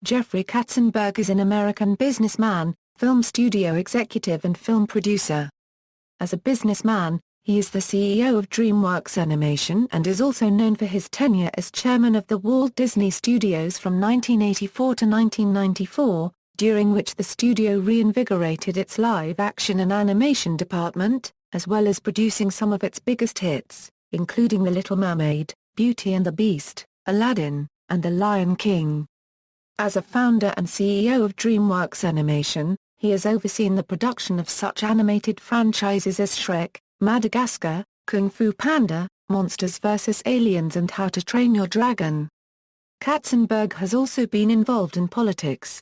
Jeffrey Katzenberg is an American businessman, film studio executive and film producer. As a businessman, he is the CEO of DreamWorks Animation and is also known for his tenure as chairman of the Walt Disney Studios from 1984 to 1994, during which the studio reinvigorated its live-action and animation department, as well as producing some of its biggest hits, including The Little Mermaid, Beauty and the Beast, Aladdin, and The Lion King. As a founder and CEO of DreamWorks Animation, he has overseen the production of such animated franchises as Shrek, Madagascar, Fu Panda, Monsters vs. Aliens and How to Train Your Dragon. Katzenberg has also been involved in politics.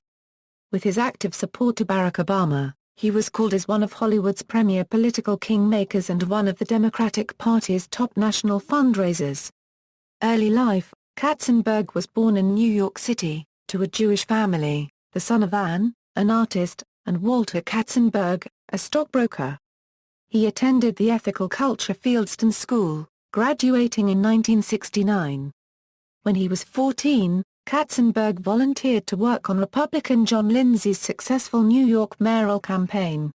With his active support to Barack Obama, he was called as one of Hollywood's premier political kingmakers and one of the Democratic Party's top national fundraisers. Early life: Katzenberg was born in New York City, to a Jewish family, the son of Anne, an artist, and Walter Katzenberg, a stockbroker. He attended the Ethical Culture Fieldston School, graduating in 1969. When he was 14, Katzenberg volunteered to work on Republican John Lindsay's successful New York mayoral campaign.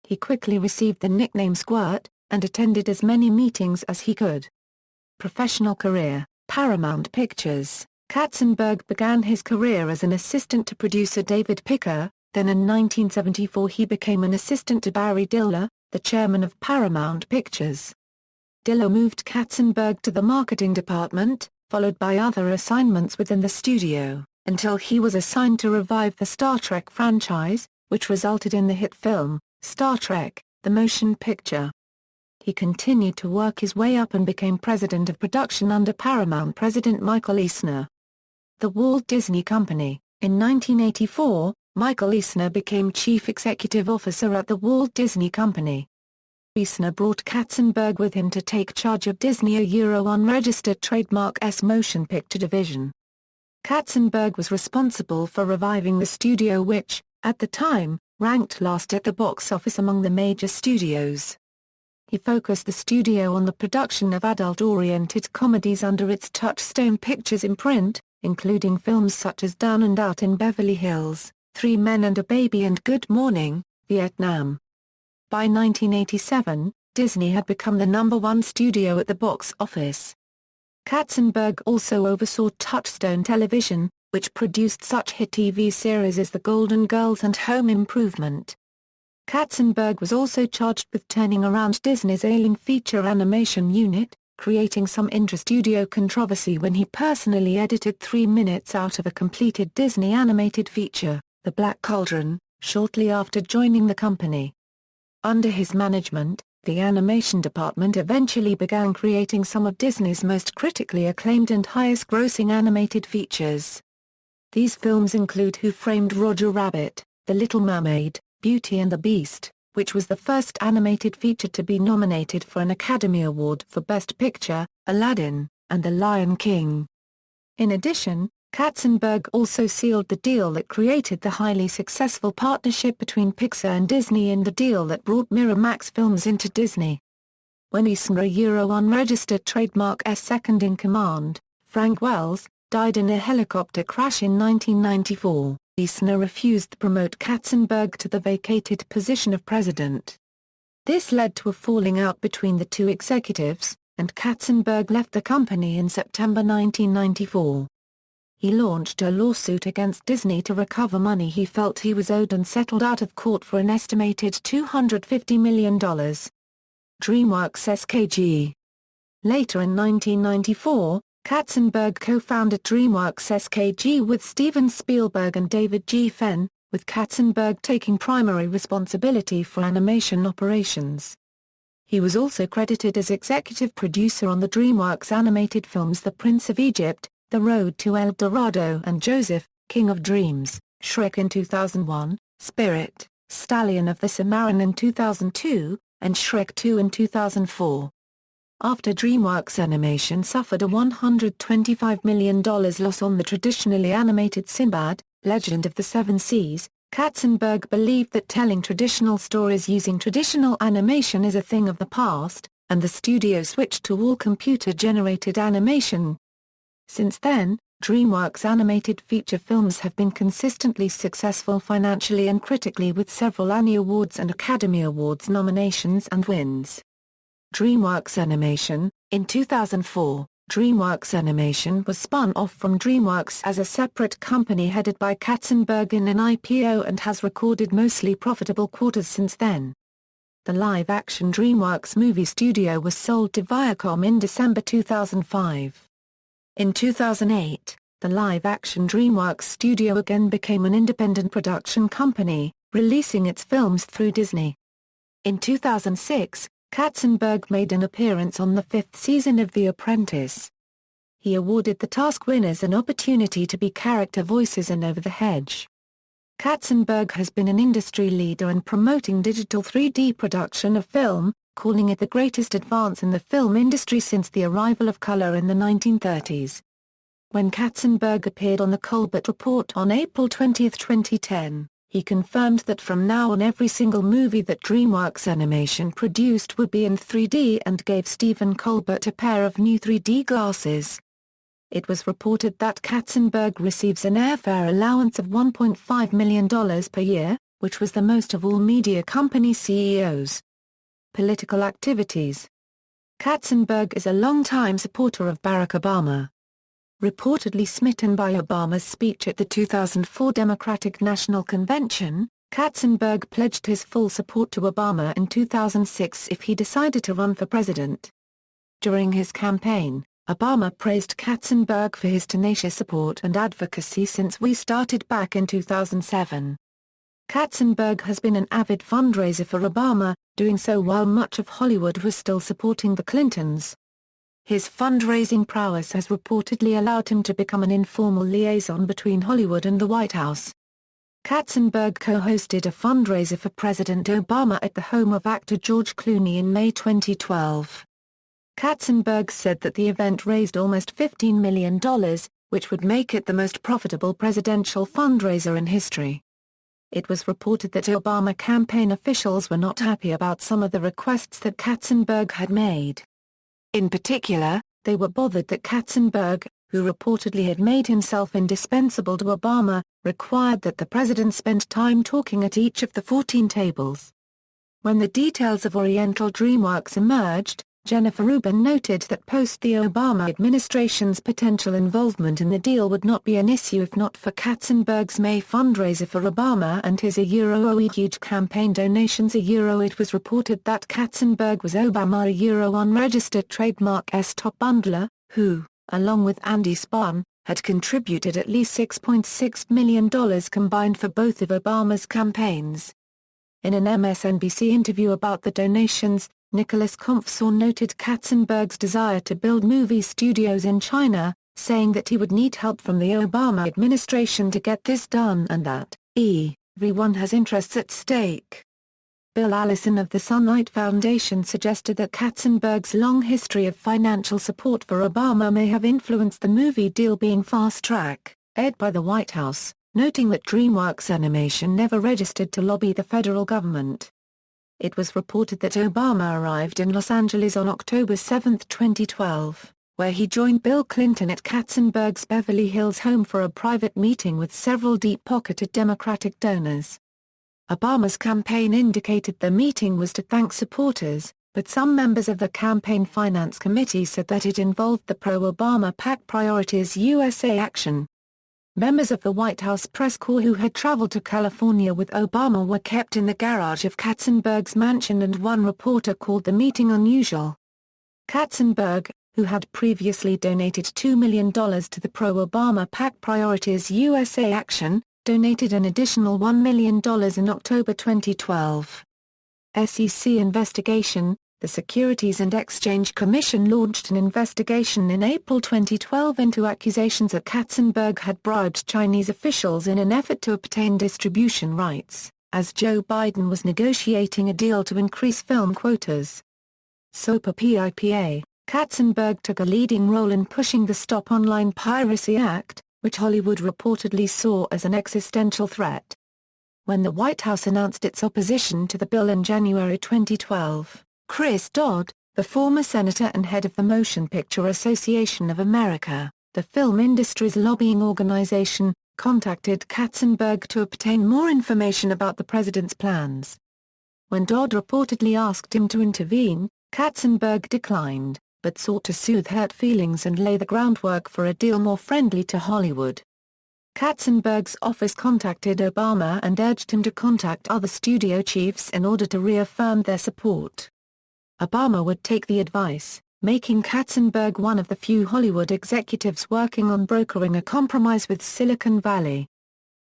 He quickly received the nickname Squirt, and attended as many meetings as he could. Professional career: Paramount Pictures. Katzenberg began his career as an assistant to producer David Picker, then in 1974 he became an assistant to Barry Diller, the chairman of Paramount Pictures. Diller moved Katzenberg to the marketing department, followed by other assignments within the studio, until he was assigned to revive the Star Trek franchise, which resulted in the hit film, Star Trek: The Motion Picture. He continued to work his way up and became president of production under Paramount president Michael Eisner. The Walt Disney Company. In 1984, Michael Eisner became chief executive officer at the Walt Disney Company. Eisner brought Katzenberg with him to take charge of Disney unregistered trademark's motion picture division. Katzenberg was responsible for reviving the studio which, at the time, ranked last at the box office among the major studios. He focused the studio on the production of adult-oriented comedies under its Touchstone Pictures imprint, including films such as Down and Out in Beverly Hills, Three Men and a Baby and Good Morning, Vietnam. By 1987, Disney had become the #1 studio at the box office. Katzenberg also oversaw Touchstone Television, which produced such hit TV series as The Golden Girls and Home Improvement. Katzenberg was also charged with turning around Disney's ailing feature animation unit, creating some intra-studio controversy when he personally edited 3 minutes out of a completed Disney animated feature, The Black Cauldron, shortly after joining the company. Under his management, the animation department eventually began creating some of Disney's most critically acclaimed and highest-grossing animated features. These films include Who Framed Roger Rabbit, The Little Mermaid, Beauty and the Beast, which was the first animated feature to be nominated for an Academy Award for Best Picture, Aladdin, and The Lion King. In addition, Katzenberg also sealed the deal that created the highly successful partnership between Pixar and Disney and the deal that brought Miramax Films into Disney. When Eisner unregistered trademark's second-in-command, Frank Wells, died in a helicopter crash in 1994, Eisner refused to promote Katzenberg to the vacated position of president. This led to a falling out between the two executives, and Katzenberg left the company in September 1994. He launched a lawsuit against Disney to recover money he felt he was owed and settled out of court for an estimated $250 million. DreamWorks SKG. Later in 1994, Katzenberg co-founded DreamWorks SKG with Steven Spielberg and David G. Fenn, with Katzenberg taking primary responsibility for animation operations. He was also credited as executive producer on the DreamWorks animated films The Prince of Egypt, The Road to El Dorado and Joseph, King of Dreams, Shrek in 2001, Spirit, Stallion of the Cimarron in 2002, and Shrek 2 in 2004. After DreamWorks Animation suffered a $125 million loss on the traditionally animated Sinbad, Legend of the Seven Seas, Katzenberg believed that telling traditional stories using traditional animation is a thing of the past, and the studio switched to all computer-generated animation. Since then, DreamWorks animated feature films have been consistently successful financially and critically, with several Annie Awards and Academy Awards nominations and wins. DreamWorks Animation. In 2004, DreamWorks Animation was spun off from DreamWorks as a separate company headed by Katzenberg in an IPO and has recorded mostly profitable quarters since then. The live-action DreamWorks movie studio was sold to Viacom in December 2005. In 2008, the live-action DreamWorks studio again became an independent production company, releasing its films through Disney. In 2006, Katzenberg made an appearance on the 5th season of The Apprentice. He awarded the task winners an opportunity to be character voices in Over the Hedge. Katzenberg has been an industry leader in promoting digital 3D production of film, calling it the greatest advance in the film industry since the arrival of color in the 1930s. When Katzenberg appeared on The Colbert Report on April 20, 2010, he confirmed that from now on every single movie that DreamWorks Animation produced would be in 3D and gave Stephen Colbert a pair of new 3D glasses. It was reported that Katzenberg receives an airfare allowance of $1.5 million per year, which was the most of all media company CEOs. Political activities. Katzenberg is a longtime supporter of Barack Obama. Reportedly smitten by Obama's speech at the 2004 Democratic National Convention, Katzenberg pledged his full support to Obama in 2006 if he decided to run for president. During his campaign, Obama praised Katzenberg for his tenacious support and advocacy since "We started back in 2007. Katzenberg has been an avid fundraiser for Obama, doing so while much of Hollywood was still supporting the Clintons. His fundraising prowess has reportedly allowed him to become an informal liaison between Hollywood and the White House. Katzenberg co-hosted a fundraiser for President Obama at the home of actor George Clooney in May 2012. Katzenberg said that the event raised almost $15 million, which would make it the most profitable presidential fundraiser in history. It was reported that Obama campaign officials were not happy about some of the requests that Katzenberg had made. In particular, they were bothered that Katzenberg, who reportedly had made himself indispensable to Obama, required that the president spend time talking at each of the 14 tables. When the details of Oriental DreamWorks emerged, Jennifer Rubin noted that post the Obama administration's potential involvement in the deal would not be an issue if not for Katzenberg's May fundraiser for Obama and his huge campaign donations. It was reported that Katzenberg was Obama unregistered trademark's top bundler, who, along with Andy Spahn, had contributed at least $6.6 million combined for both of Obama's campaigns. In an MSNBC interview about the donations, Nicholas Compsor noted Katzenberg's desire to build movie studios in China, saying that he would need help from the Obama administration to get this done and that everyone has interests at stake. Bill Allison of the Sunlight Foundation suggested that Katzenberg's long history of financial support for Obama may have influenced the movie deal being fast-tracked by the White House, noting that DreamWorks Animation never registered to lobby the federal government. It was reported that Obama arrived in Los Angeles on October 7, 2012, where he joined Bill Clinton at Katzenberg's Beverly Hills home for a private meeting with several deep-pocketed Democratic donors. Obama's campaign indicated the meeting was to thank supporters, but some members of the Campaign Finance Committee said that it involved the pro-Obama PAC Priorities USA Action. Members of the White House press corps who had traveled to California with Obama were kept in the garage of Katzenberg's mansion, and one reporter called the meeting unusual. Katzenberg, who had previously donated $2 million to the pro-Obama PAC Priorities USA Action, donated an additional $1 million in October 2012. SEC investigation. The Securities and Exchange Commission launched an investigation in April 2012 into accusations that Katzenberg had bribed Chinese officials in an effort to obtain distribution rights, as Joe Biden was negotiating a deal to increase film quotas. SOPA PIPA, Katzenberg took a leading role in pushing the Stop Online Piracy Act, which Hollywood reportedly saw as an existential threat. When the White House announced its opposition to the bill in January 2012, Chris Dodd, the former senator and head of the Motion Picture Association of America, the film industry's lobbying organization, contacted Katzenberg to obtain more information about the president's plans. When Dodd reportedly asked him to intervene, Katzenberg declined, but sought to soothe hurt feelings and lay the groundwork for a deal more friendly to Hollywood. Katzenberg's office contacted Obama and urged him to contact other studio chiefs in order to reaffirm their support. Obama would take the advice, making Katzenberg one of the few Hollywood executives working on brokering a compromise with Silicon Valley.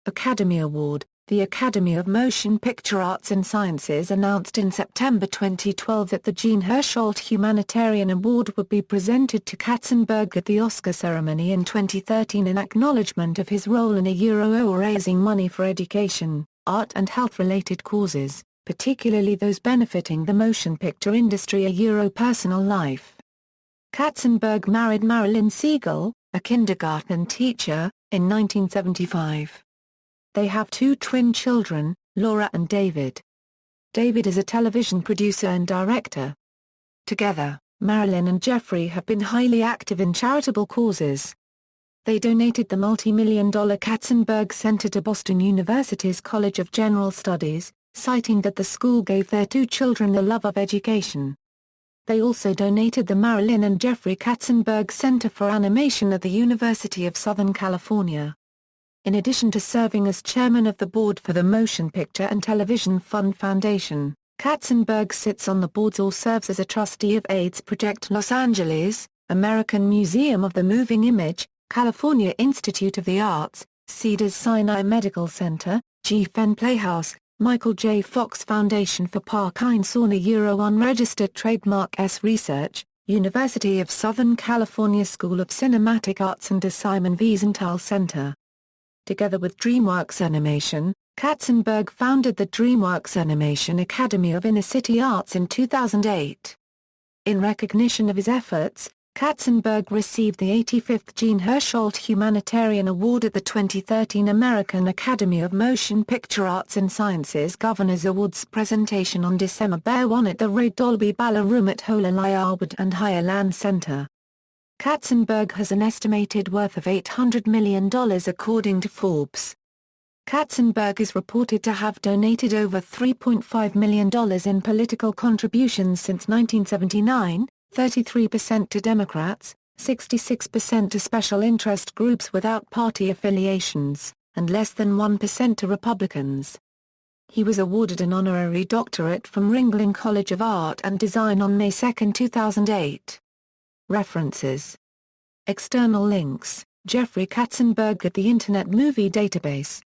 Academy Award. The Academy of Motion Picture Arts and Sciences announced in September 2012 that the Jean Hersholt Humanitarian Award would be presented to Katzenberg at the Oscar ceremony in 2013 in acknowledgement of his role in raising money for education, art and health-related causes, particularly those benefiting the motion picture industry. Personal life. Katzenberg married Marilyn Siegel, a kindergarten teacher, in 1975. They have two twin children, Laura and David. David is a television producer and director. Together, Marilyn and Jeffrey have been highly active in charitable causes. They donated the multi-million-dollar Katzenberg Center to Boston University's College of General Studies, citing that the school gave their two children the love of education. They also donated the Marilyn and Jeffrey Katzenberg Center for Animation at the University of Southern California. In addition to serving as chairman of the board for the Motion Picture and Television Fund Foundation, Katzenberg sits on the boards or serves as a trustee of AIDS Project Los Angeles, American Museum of the Moving Image, California Institute of the Arts, Cedars-Sinai Medical Center, G-Fen Playhouse, Michael J. Fox Foundation for Parkinson Unregistered Trademark S Research, University of Southern California School of Cinematic Arts and the Simon Wiesenthal Center. Together with DreamWorks Animation, Katzenberg founded the DreamWorks Animation Academy of Inner City Arts in 2008. In recognition of his efforts, Katzenberg received the 85th Jean Hersholt Humanitarian Award at the 2013 American Academy of Motion Picture Arts and Sciences Governors Awards presentation on December 1 at the Ray Dolby Ballroom at Hololiarwood and Higher Center. Katzenberg has an estimated worth of $800 million according to Forbes. Katzenberg is reported to have donated over $3.5 million in political contributions since 1979, 33% to Democrats, 66% to special interest groups without party affiliations, and less than 1% to Republicans. He was awarded an honorary doctorate from Ringling College of Art and Design on May 2, 2008. References. External links: Jeffrey Katzenberg at the Internet Movie Database.